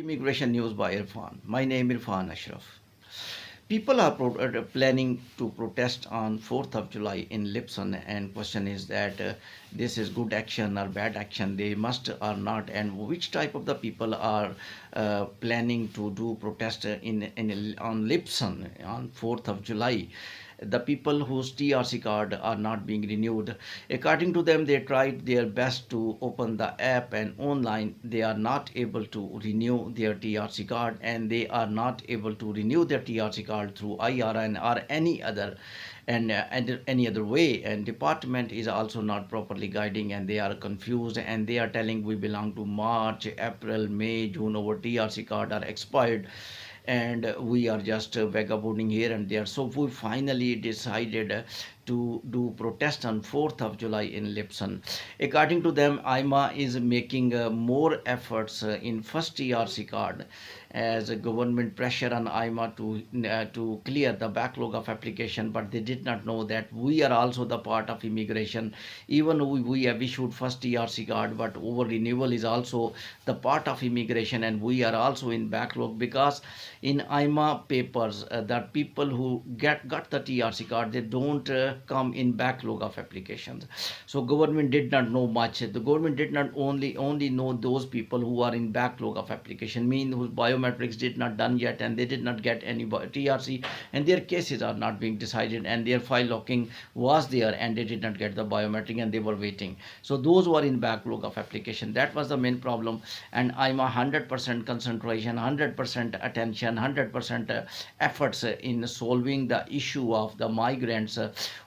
Immigration news by Irfan. My name is Irfan Ashraf. People are planning to protest on 4th of July in Lisbon, and question is that this is good action or bad action. They must or not, and which type of the people are planning to do protest in on Lisbon on 4th of July. The people whose TRC card are not being renewed. According to them, they tried their best to open the app and online. They are not able to renew their TRC card, and they are not able to renew their TRC card through IRN or and any other way. And department is also not properly guiding, and they are confused, and they are telling we belong to March, April, May, June. Our TRC card are expired, and we are just vagabonding here and there. So we finally decided to do protest on 4th of July in Lisbon. According to them, AIMA is making more efforts in first TRC card as a government pressure on AIMA to clear the backlog of application, but they did not know that we are also the part of immigration. Even we have issued first TRC card, but over renewal is also the part of immigration, and we are also in backlog because in AIMA papers, the people who got the TRC card, they don't come in backlog of applications. So government did not know much. The government did not only know those people who are in backlog of application, mean whose biometrics did not done yet, and they did not get any TRC, and their cases are not being decided, and their file locking was there, and they did not get the biometric, and they were waiting. So those who are in backlog of application, that was the main problem. And I'm a 100% concentration, 100% attention, 100% efforts in solving the issue of the migrants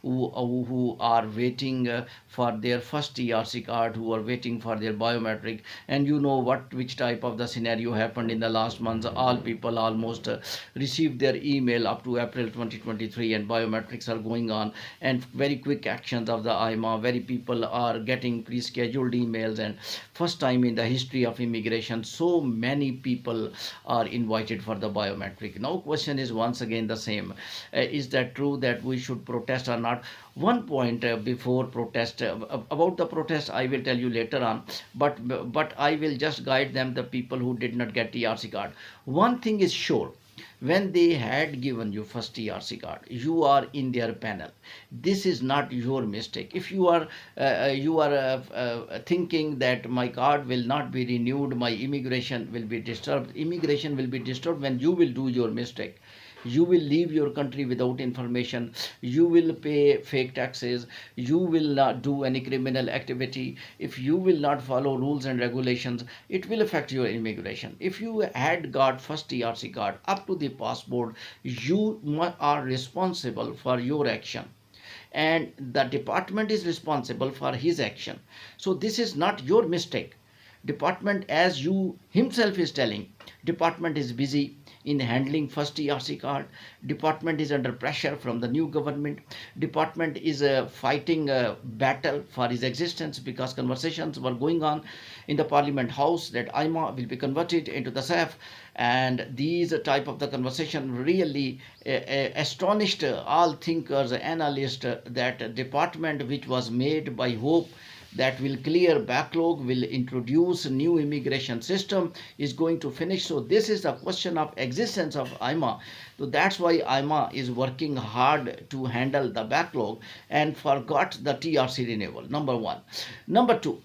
who are waiting for their first TRC card, who are waiting for their biometric. And you know which type of the scenario happened in the last months. All people almost received their email up to April 2023, and biometrics are going on, and very quick actions of the AIMA. Very people are getting pre-scheduled emails, and first time in the history of immigration, so many people are invited for the biometric. Now question is once again the same. Is that true that we should protest or not? One point before protest, about the protest I will tell you later on, but I will just guide them, the people who did not get TRC card. One thing is sure, when they had given you first TRC card, you are in their panel. This is not your mistake. If you are thinking that my card will not be renewed, my immigration will be disturbed. Immigration will be disturbed when you will do your mistake. You will leave your country without information. You will pay fake taxes. You will not do any criminal activity. If you will not follow rules and regulations, it will affect your immigration. If you had got first TRC card up to the passport, you are responsible for your action, and the department is responsible for his action. So this is not your mistake. Department, as you himself is telling, department is busy in handling first TRC card. Department is under pressure from the new government. Department is fighting a battle for his existence, because conversations were going on in the Parliament House that AIMA will be converted into the SAF, and these type of the conversation really astonished all thinkers, analysts, that department which was made by hope that will clear backlog, will introduce new immigration system, is going to finish. So this is the question of existence of AIMA. So that's why AIMA is working hard to handle the backlog and forgot the TRC renewal. Number one. Number two,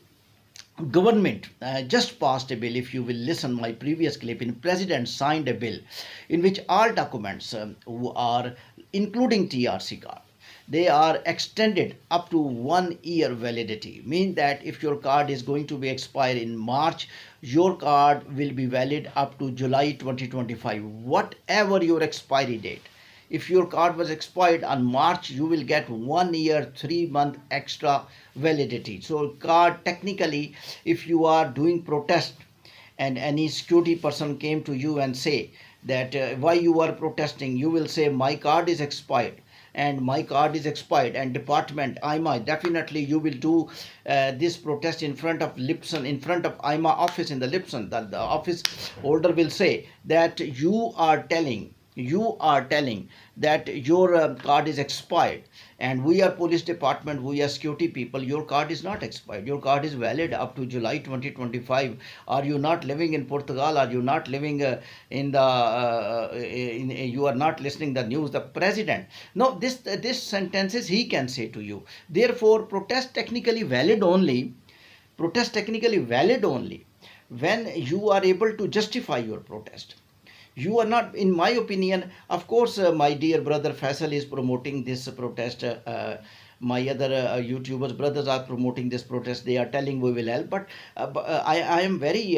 government just passed a bill. If you will listen my previous clip, in president signed a bill in which all documents who are including TRC card, they are extended up to 1 year validity. Mean that if your card is going to be expired in March, your card will be valid up to July 2025, whatever your expiry date. If your card was expired on March, you will get 1 year 3 month extra validity. So card, technically, if you are doing protest and any security person came to you and say that why you are protesting, you will say my card is expired, and my card is expired, and department AIMA, definitely you will do this protest in front of Lisbon, in front of AIMA office in the Lisbon. The office holder will say that you are telling you are telling that your card is expired, and we are police department, we are security people, your card is not expired, your card is valid up to July 2025. Are you not living in Portugal? Are you not living in the you are not listening the news? The president, no, this sentences he can say to you. Therefore protest technically valid only when you are able to justify your protest. You are not, in my opinion, of course, my dear brother Faisal is promoting this protest, my other YouTubers brothers are promoting this protest, they are telling we will help, but I am very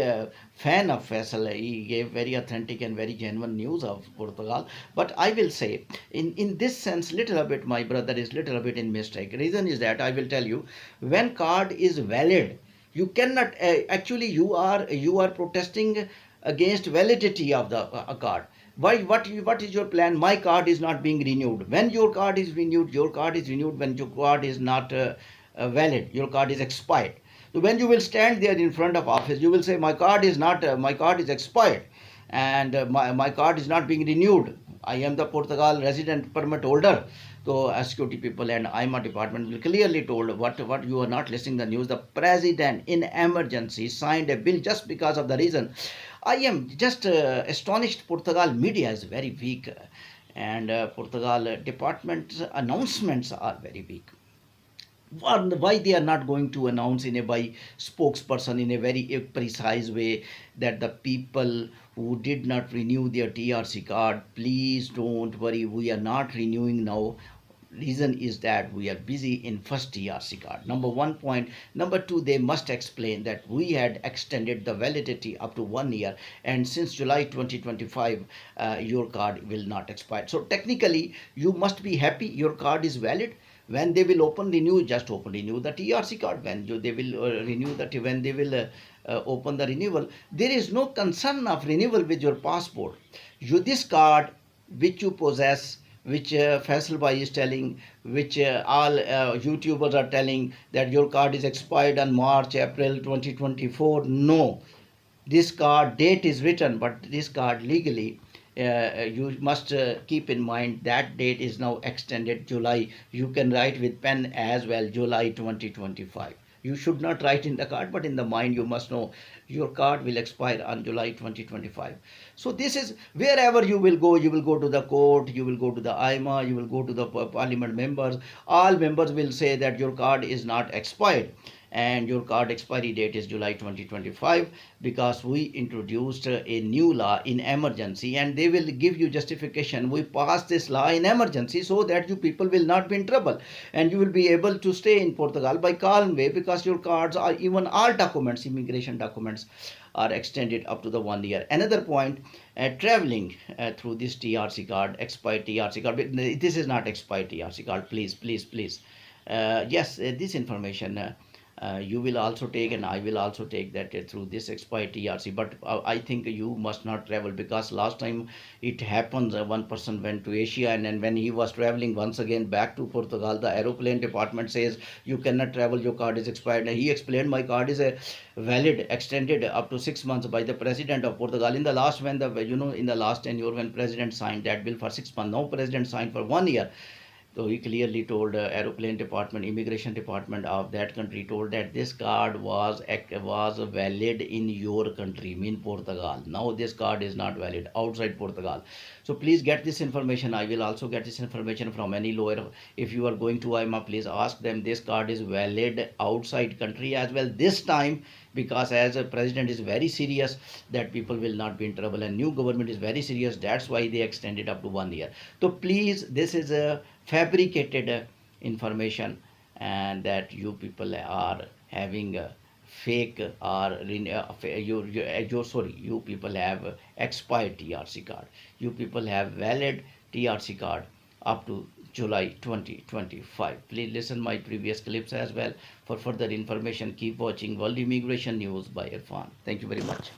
fan of Faisal. He gave very authentic and very genuine news of Portugal. But I will say, in this sense, little bit my brother is little bit in mistake. Reason is that I will tell you, when card is valid, you cannot actually you are protesting against validity of the card. Why? What is your plan? My card is not being renewed. When your card is renewed, your card is renewed. When your card is not valid, your card is expired. So when you will stand there in front of office, you will say my card is not my card is expired, and my card is not being renewed. I am the Portugal resident permit holder. So as security people and AIMA department will clearly told what you are not listening the news. The president in emergency signed a bill just because of the reason. I am just astonished. Portugal media is very weak, and Portugal department's announcements are very weak. Why they are not going to announce in a by spokesperson in a very precise way that the people who did not renew their TRC card, please don't worry, we are not renewing now. Reason is that we are busy in first TRC card. Number one point. Number two, they must explain that we had extended the validity up to 1 year, and since July 2025 your card will not expire. So technically you must be happy your card is valid. When they will open renew, just open renew the TRC card. When they will renew that, when they will open the renewal, there is no concern of renewal with your passport. This card which you possess, which Faisal Bhai is telling, which all YouTubers are telling that your card is expired on March, April 2024. No, this card date is written, but this card legally you must keep in mind that date is now extended July. You can write with pen as well, July 2025. You should not write in the card, but in the mind you must know your card will expire on July 2025. So this is wherever you will go to the court, you will go to the AIMA, you will go to the parliament members. All members will say that your card is not expired, and your card expiry date is July 2025, because we introduced a new law in emergency, and they will give you justification. We passed this law in emergency so that you people will not be in trouble, and you will be able to stay in Portugal by calm way, because your cards are, even all documents, immigration documents, are extended up to the 1 year. Another point, traveling through this TRC card, expired TRC card. This is not expired TRC card. Please. Yes, this information you will also take, and I will also take that through this expired TRC. But I think you must not travel, because last time it happens, one person went to Asia, and then when he was traveling once again back to Portugal, the aeroplane department says you cannot travel, your card is expired. And he explained my card is a valid, extended up to 6 months by the president of Portugal. In the last, when the in the last tenure, when president signed that bill for 6 months, now president signed for 1 year. So he clearly told aeroplane department, immigration department of that country told that this card was valid in your country, mean Portugal. Now this card is not valid outside Portugal. So please get this information. I will also get this information from any lawyer. If you are going to AIMA, please ask them this card is valid outside country as well this time, because as a president is very serious that people will not be in trouble, and new government is very serious, that's why they extended up to 1 year. So please, this is a fabricated information, and that you people are having fake or you people have expired TRC card. You people have valid TRC card up to July 2025. Please listen my previous clips as well. For further information, keep watching World Immigration News by Irfan. Thank you very much.